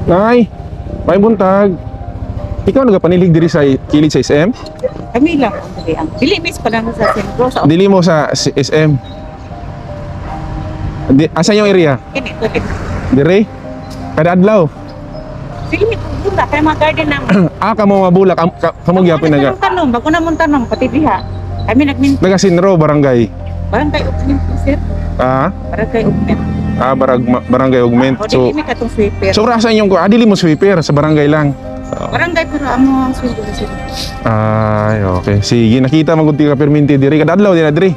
Nay, may buntag. Ikaw nagapanilig diri sa kilid sa SM? Kami lang ang dali ang dili miss pa lang sa sentro sa Dili mo sa SM. Asa yung area? kini to din. Dire? Kada adlaw. Sige, bunda kay mga garden namin. Kamo mabulak kamo gyapon naga. Tanong, bago na mong tanong pati diha. Kami nagmin Naga Sinro barangay. barangay Ugmen sir. Barangay Ugmen. Barangay Augment. O So dili mi katong sweeper. so ra sa inyong ko dili mo sweeper sa barangay lang. Barangay pero amo ang sweeper sir. Ay, okay. Sige, nakita man gud ti ka perminti diri kada adlaw diri.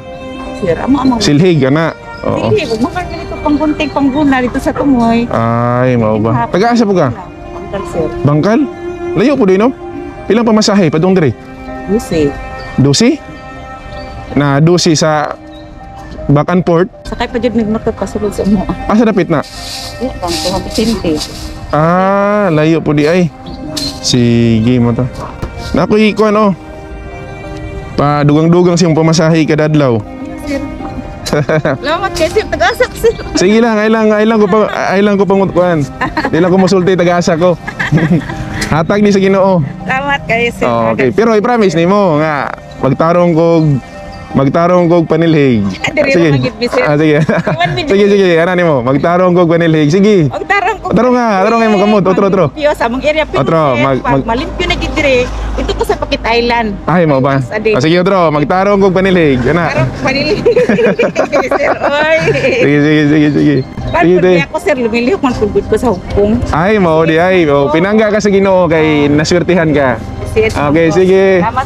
Sir, amo Silhig ana. Oo. Dili, ug mga ganito panggunting pangguna dito sa tumoy. Ay, mao ba? Taga-asa po ka? Bangkal sir. Bangkal? Layo po din, no? Ilang pamasahe padung diri? Lucy. 12? Na 12 sa back and forth? Sakay pa jud nagmotor pasulod sa mo. Asa dapit na? Di bang tuwa Vicente. Layo po di ay. Sige mo to. Nakoy ko ano? Padugang-dugang siyang pamasahe kada adlaw. Sir. Salamat kay sir taga-asa sir. Sige lang, ay lang ko pangutuan. Di lang ko musulti taga-asa ko. Hatag ni sa Ginoo. Salamat kay sir. Okay, pero i-promise nimo nga magtarong kog panilhig. Sige. Sige, ana nimo, magtarong kog panilhig. Sige. Magtarong ko. Tarong nga mo kamot, otro. Piyo sa mong area pero Otro, malimpyo na gid dire. Ito ko sa Pakit Island. Ay mo ba? Sige, otro, magtarong kog panilhig. Ana. Tarong panili. Sir, oy. Sige. Sige, ako sir lumilihok man pugod ko sa hukong. Ay mo di ay. Pinangga ka sa Ginoo kay naswertihan ka. Okay, sige. Salamat.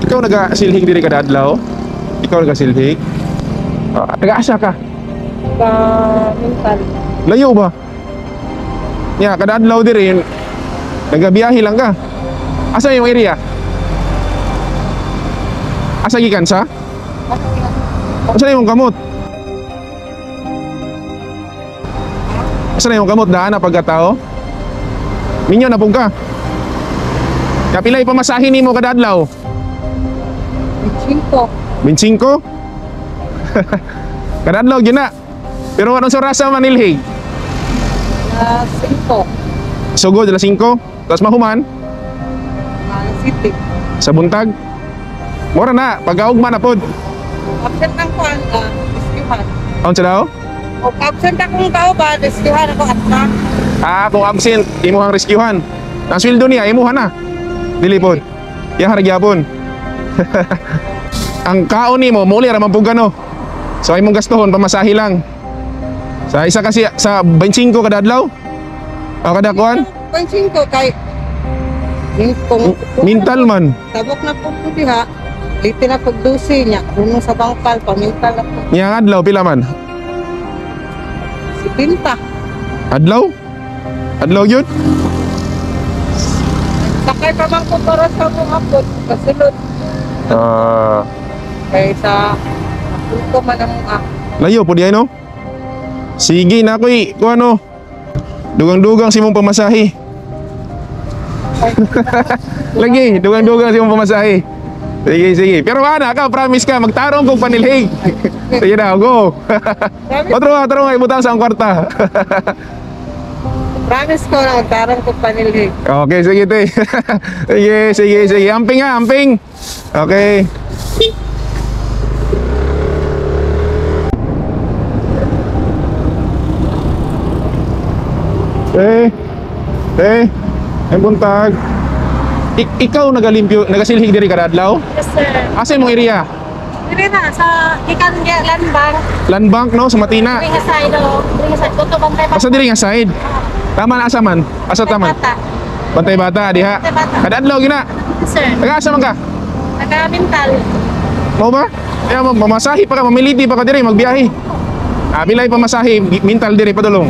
Ikaw naga-silhig diri kada adlaw? Ikaw naga-silhig? Taga-asa ka? Mental. Layo ba? Kada adlaw diri nagabiyahe lang ka. Asa yung area? Asa gikan sa? Asa na yung kamot? Asa na yung kamot daan na pagkatao? Minyo na pong ka. Kapilay pamasahin nimo kada adlaw? 25. 25? Kada adlaw gyud na. Pero anong sorasa manilhig? 5. Sugod alas 5. Tapos mahuman City. sa buntag. Mura na, pag-augma na pod. Absent ang kuan rescuehan. Aun sa daw? O absent akong tao ba, rescuehan ako at na. Kung absent, imuhang rescuehan. Ang sweldo niya, imuhan na. Dili pod. Yang haragyapon. Ang kaon nimo muli ra man pug gano. So imong gastuhon pamasahe lang. Sa isa kasi sa 25 kada adlaw. O kada kuan? 25 kay Mintal man. tabok na po diha. Liti na pagdusi niya. Kuno sa bangkal, pamintal na po. Yang adlaw pila man? Si Pinta. Adlaw? Adlaw yun? Sakay pa man ko para sa mga apod. Kasulod. Kaysa ko man ang Layo po di ay no? Sige na ko'y kung ano. Dugang-dugang si mong pamasahe. Lagi, dugang-dugang si mong pamasahe. Sige. Pero ana ka, promise ka, magtarong kong panilhig. Sige na, go. Otro nga, ibutang sa ang kwarta. promise ko na magtarong ko panilhig. Okay, sige te. Sige. Amping nga, amping. Okay. Ay buntag. Ikaw nagalimpyo, nagasilhig diri kada adlaw? Yes sir. Asa imong area? Dili na sa ikan Landbank. Landbank no sa Matina. Dili nga side kuto bantay pa. Asa diri nga side? Tama na asa man? Asa taman? Bantay Bata diha. Kada adlaw gina. Sir. Taga-asa man ka? Taga-mental. Mo ba? Kaya mamasahi pa ka, mamiliti pa ka diri magbiyahe. Bilay pamasahi mental diri padulong.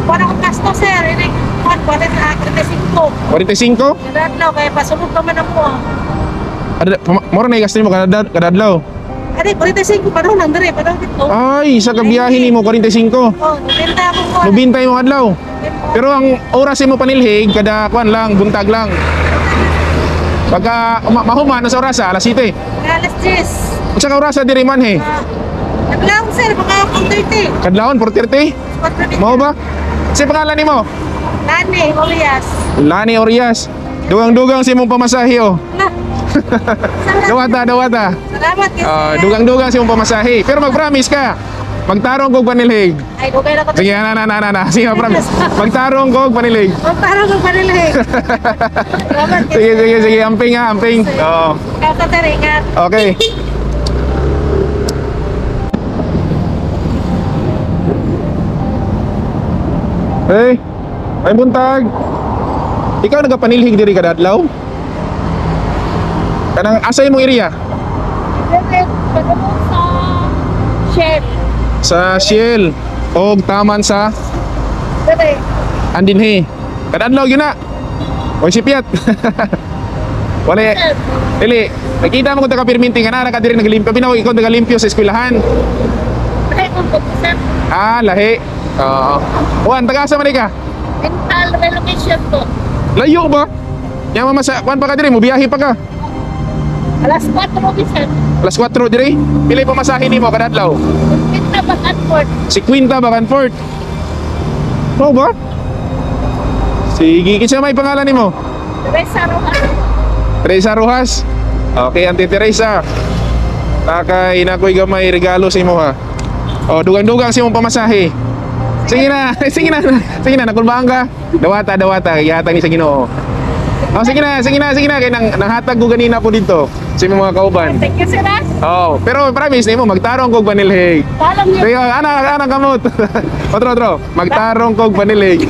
Kuan ako gasto sir. Ini kuan 45. 45? Kada adlaw kay pasulod pa man ako. Mora na i-gasto mo kada adlaw. Adi 45 pa lang diri pa dito. Ay, sa kabiyahe nimo 45. Oh, nabenta ako ko. Mubintay mo adlaw. Pero ang oras mo panilhig kada kuan lang, buntag lang. Pagka mahuman sa orasa, alas 7. Alas 10. Unsa ka orasa diri man he? Naglaong sir, mga 30. Kadlawon 4:30. Mao ba? Si pangalan nimo? Lani, Orias. Lani Orias. Dugang-dugang si mong pamasahe oh. Dawata. Salamat kasi. Dugang-dugang si mong pamasahe. Pero mag-promise ka. Magtarong kog panilhig. Ay, dugay na ko. Sige, sige, promise. Magtarong kog panilhig. Parang kung panilig. Salamat kasi. Sige, amping ha, amping. Oo. Kakataringan. Okay. Hey, ay buntag. Ikaw nagapanilhig diri kada adlaw? Kanang asa imong area? Sa chef. Sa Shell o taman sa Dere. Andinhe. Kada adlaw gyud na. Oy si Piat. Wala. Dili. Nakita mo ko taga perminting kana ka diri naglimpyo. Binaw ikaw nagalimpyo sa eskwelahan. Ay, kung pag-isap. Lahi. Oo. Juan, taga asa man ka? Mental relocation po. Layo ba? Yang mama sa kuan pa ka diri mo biyahe pa ka. Alas 4 mo bisan. Alas 4 diri. Pila pa masahe nimo kada adlaw? Kita back and forth. Si Quinta Bacanfort. Oo ba? Sige, kinsa may pangalan nimo? Teresa Rojas. Teresa Rojas. Okay, Auntie Teresa. Nakay na ko'y gamay regalo sa imo ha. O, dugang-dugang sa imong pamasahe. Sige na, sige na, nakulbaan ka. Dawata, ihatag ni sa Ginoo. O, sige na, kaya nanghatag ko ganina po dito sa imong mga kauban. Thank you, sir. Oh, pero promise nimo magtarong kog panilhig. Talang niyo. Sige, ana kamot. Otro. Magtarong kog panilhig.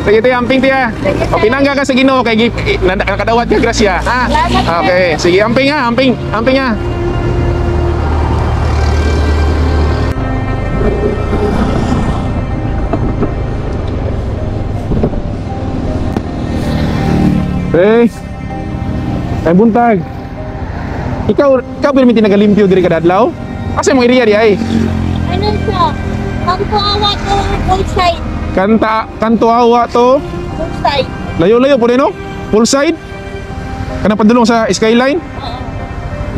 Sige tiya, amping tiya. O pinangga ka sa Ginoo kay nakadawat ka grasya. Ha? Okay, sige amping ha, amping ha. Hey. Ay buntag. Ikaw permitin nagalimpyo diri kada adlaw? Asa mo area di ay? Ano siya? Kanto awa to full side. Kanto awa to. Full side. Layo po din no? Full side. Kana padulong sa skyline?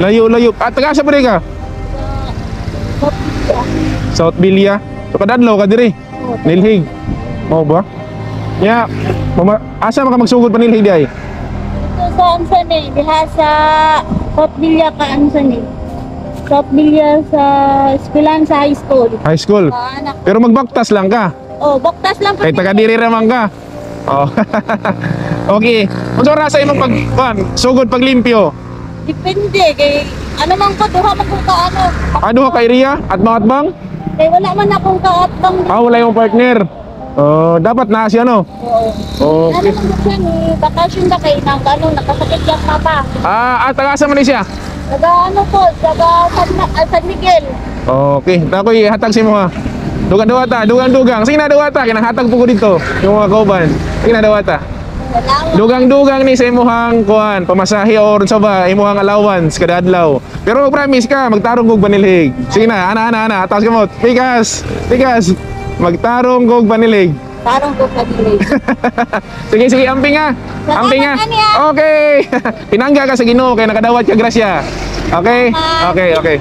Layo. Taga sa pare ka? South Bilia. So kada adlaw ka diri. Nilhig. Mao ba? Ya, asa man ka magsugod pa nilhig di ay? Ito sa Ansan eh. Diha sa South Villa ka Ansan eh. South Villa sa eskwelahan sa high school. High school. Anak. Pero magbaktas lang ka. Oh, baktas lang Kay taga diri raman ka. Oh. Okay. Unsa ra sa imong sugod paglimpyo? Depende kay ano man ko duha man kung kaano. Ano ka area at mga atbang? Kay wala man akong kaatbang. Wala yung partner. Dapat na siya no. Oo. Okay. Ano man siya ni bakasyon na kay nang ano nakasakit yung mata. Taga asa man ni siya? Taga ano po, taga San Miguel. Okay. Takoy hatag si mo ha. Dugang-dugang. Sige na dawata kay hatag po ko dito yung mga kauban. Sige na dawata. Salamat. Dugang-dugang ni sa imuhang kuan, pamasahe or sa ba imuhang allowance kada adlaw. Pero promise ka magtarong kog panilhig. Sige na, ana, taas ka mo. Pikas. Magtarong kog panilhig. Tarong ko kanilay. Sige, amping ha. Amping ha. Salamat, Ania. Okay. Pinangga ka sa Ginoo kay nakadawat ka grasya. Okay? Okay.